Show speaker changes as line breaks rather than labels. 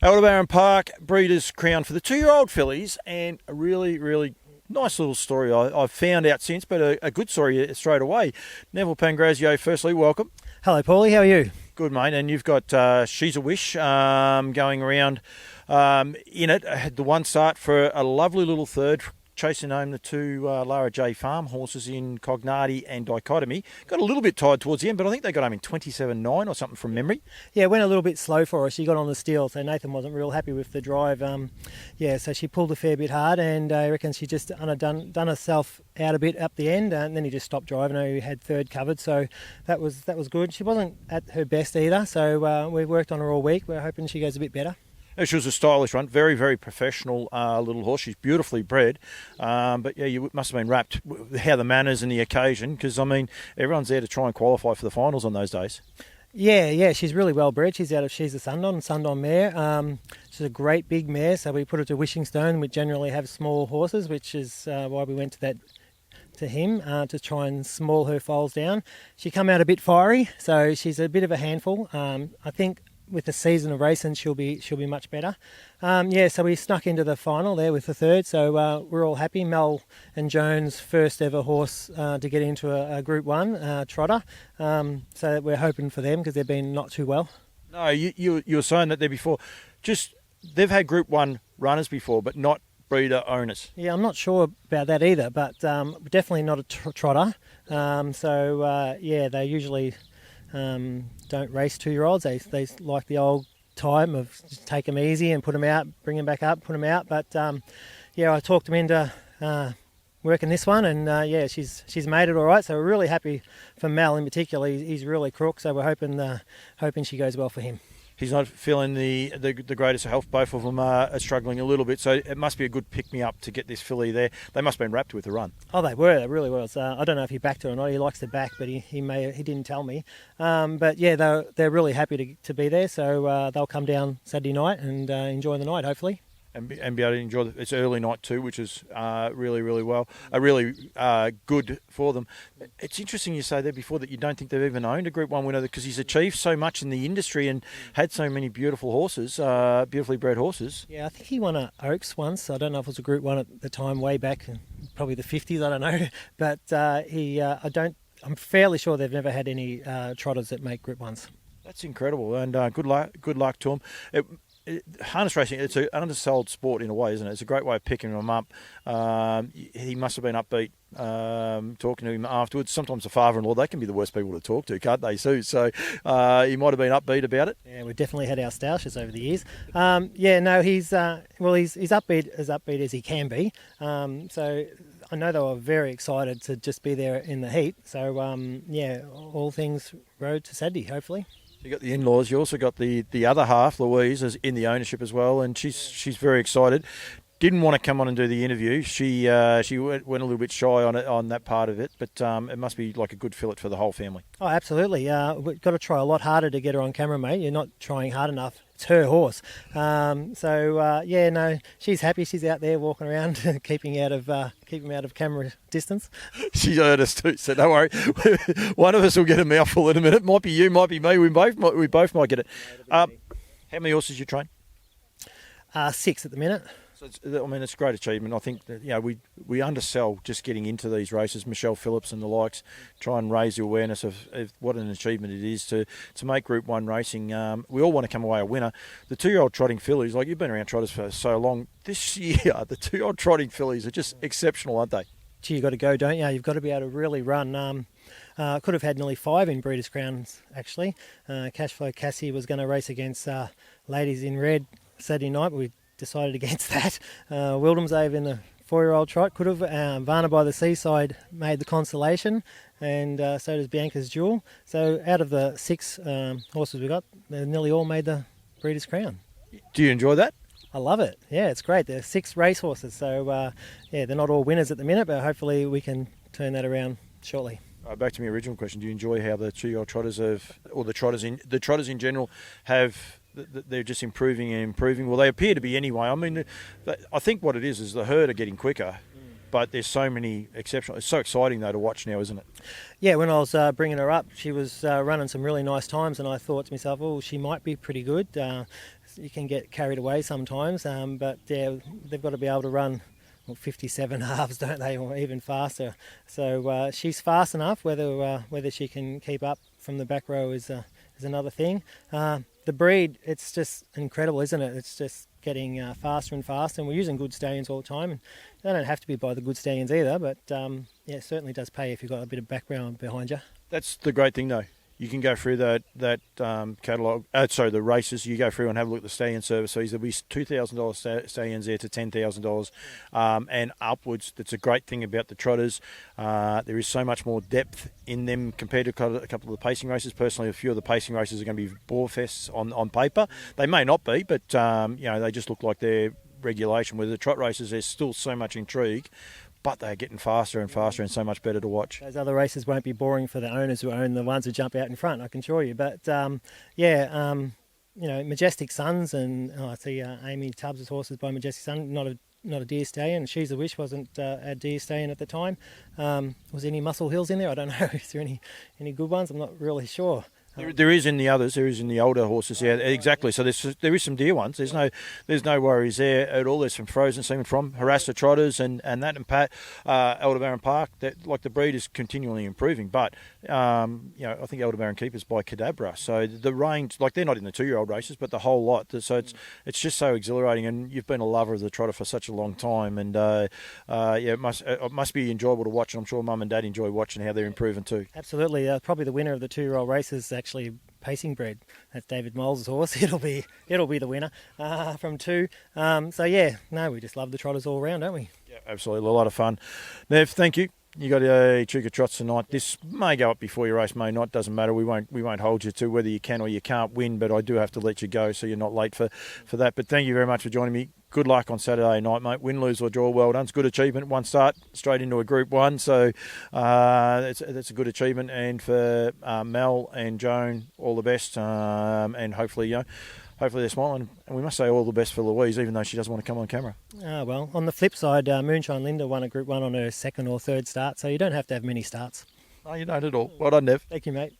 Aldebaran Park Breeders Crown for the 2-year-old fillies, and a really nice little story I've found out since, but a good story straight away. Neville Pangrazio, firstly, welcome.
Hello, Paulie. How are you?
Good, mate. And you've got Shesawish going around in it. I had the one start for a lovely little third, chasing home the two Lara J Farm horses in Cognati and Dichotomy. Got a little bit tired towards the end, but I think they got home in 27.9 or something from memory.
Yeah, it went a little bit slow for her. She got on the steel, so Nathan wasn't real happy with the drive. So she pulled a fair bit hard, and I reckon she just done herself out a bit up the end, and then he just stopped driving her. He had third covered, so that was good. She wasn't at her best either, so we've worked on her all week. We're hoping she goes a bit better.
She was a stylish run, very professional little horse. She's beautifully bred, but yeah, you must have been rapt with how the manners and the occasion, because I mean, everyone's there to try and qualify for the finals on those days.
Yeah, she's really well bred. She's a Sundon mare. She's a great big mare, so we put her to Wishing Stone. We generally have small horses, which is why we went to him to try and small her foals down. She come out a bit fiery, so she's a bit of a handful. I think with the season of racing, she'll be much better. So we snuck into the final there with the third, so we're all happy. Mel and Jones' first ever horse to get into a Group 1 trotter, so we're hoping for them because they've been not too well.
No, you were saying that there before. Just they've had Group 1 runners before, but not breeder owners.
Yeah, I'm not sure about that either, but definitely not a trotter. They usually don't race 2-year-olds. They like the old time of just take them easy and put them out, bring them back up, put them out. But I talked them into working this one, and she's made it all right. So we're really happy for Mel in particular. He's really crook, so we're hoping she goes well for him.
He's not feeling the greatest of health. Both of them are struggling a little bit, so it must be a good pick-me-up to get this filly there. They must have been wrapped with the run.
Oh, they were. They really were. So, I don't know if he backed her or not. He likes to back, but he didn't tell me. They're really happy to be there, so they'll come down Saturday night and enjoy the night, hopefully.
And be able to enjoy it's early night too, which is really good for them. It's interesting you say there before that you don't think they've even owned a Group 1 winner, because he's achieved so much in the industry and had so many beautiful horses, beautifully bred horses.
Yeah, I think he won at Oaks once. I don't know if it was a Group 1 at the time, way back, probably the 50s, I don't know. But I'm fairly sure they've never had any trotters that make Group 1s.
That's incredible, and good luck to them. Harness racing, it's an undersold sport in a way, isn't it? It's a great way of picking them up. He must have been upbeat talking to him afterwards. Sometimes the father-in-law, they can be the worst people to talk to, can't they, Sue? So he might have been upbeat about it.
Yeah, we've definitely had our stoushes over the years. He's upbeat as he can be. So I know they were very excited to just be there in the heat. So all things road to Saturday, hopefully.
You got the in-laws. You also got the other half, Louise, is in the ownership as well, and she's very excited. Didn't want to come on and do the interview. She went a little bit shy on that part of it, but it must be like a good fillet for the whole family.
Oh, absolutely. We've got to try a lot harder to get her on camera, mate. You're not trying hard enough. It's her horse. She's happy. She's out there walking around, keeping out of camera distance. She's
heard us too, so don't worry. One of us will get a mouthful in a minute. Might be you, might be me. We both might get it. How many horses you train?
6 at the minute.
So it's a great achievement. I think that, we undersell just getting into these races. Michelle Phillips and the likes try and raise the awareness of what an achievement it is to make Group 1 racing. We all want to come away a winner. The 2-year-old trotting fillies, like you've been around trotters for so long, this year the 2-year-old trotting fillies are just exceptional, aren't they?
Gee, you've got to go, don't you? You've got to be able to really run. Could have had nearly 5 in Breeders' Crowns, actually. Cashflow Cassie was going to race against Ladies in Red Saturday night, but we decided against that. Wildhamsave in the 4-year-old trot could have. Varna by the Seaside made the consolation, and so does Bianca's Jewel. So out of the 6 horses we got, they nearly all made the Breeders' Crown.
Do you enjoy that?
I love it. Yeah, it's great. They're 6 race horses, so they're not all winners at the minute, but hopefully we can turn that around shortly.
Back to my original question: do you enjoy how the 2-year-old trotters the trotters in general have? They're just improving and improving. Well, they appear to be anyway. I mean, I think what it is the herd are getting quicker, but there's so many exceptional. It's so exciting though to watch now, isn't it?
Yeah, when I was bringing her up, she was running some really nice times, and I thought to myself, oh, she might be pretty good. you can get carried away sometimes. But yeah, they've got to be able to run 57 halves, don't they, or even faster. So she's fast enough. Whether she can keep up from the back row is another thing. The breed, it's just incredible, isn't it? It's just getting faster and faster, and we're using good stallions all the time. And they don't have to be by the good stallions either, but yeah, it certainly does pay if you've got a bit of background behind you.
That's the great thing, though. You can go through that catalogue, the races. You go through and have a look at the stallion service. So there'll be $2,000 stallions there to $10,000 and upwards. That's a great thing about the trotters. There is so much more depth in them compared to a couple of the pacing races. Personally, a few of the pacing races are going to be bore fests on paper. They may not be, but they just look like they're regulation. With the trot races, there's still so much intrigue, but they're getting faster and faster and so much better to watch.
Those other races won't be boring for the owners who own the ones who jump out in front, I can assure you. But Majestic Sons, and I see Amy Tubbs' horses by Majestic Sun, not a deer stallion. Shesawish wasn't a deer stallion at the time. Was there any Muscle Hills in there? I don't know. Is there any good ones? I'm not really sure.
There is in the others. There is in the older horses. Yeah, exactly. So there is some deer ones. There's no worries there at all. There's some frozen semen from harasser trotters and that, and Pat Aldebaran Park. That, like, the breed is continually improving. But I think Aldebaran Keepers by Cadabra. So the range, like, they're not in the 2-year-old races, but the whole lot. So it's just so exhilarating. And you've been a lover of the trotter for such a long time, and it must be enjoyable to watch. And I'm sure Mum and Dad enjoy watching how they're improving too.
Absolutely. Probably the winner of the 2-year-old races actually pacing bred. That's David Moles' horse. It'll be the winner from 2. We just love the trotters all around, don't we?
Yeah, absolutely. A lot of fun. Nev, thank you. You got a cheek of trots tonight. This may go up before your race, may not. Doesn't matter. We won't hold you to whether you can or you can't win, but I do have to let you go so you're not late for that. But thank you very much for joining me. Good luck on Saturday night, mate. Win, lose or draw, well done. It's a good achievement. One start straight into a Group 1, so that's a good achievement. And for Mel and Joan, all the best. And hopefully they're smiling. And we must say all the best for Louise, even though she doesn't want to come on camera.
Well, on the flip side, Moonshine Linda won a Group 1 on her 2nd or 3rd start, so you don't have to have many starts.
No, you don't at all. Well done, Nev.
Thank you, mate.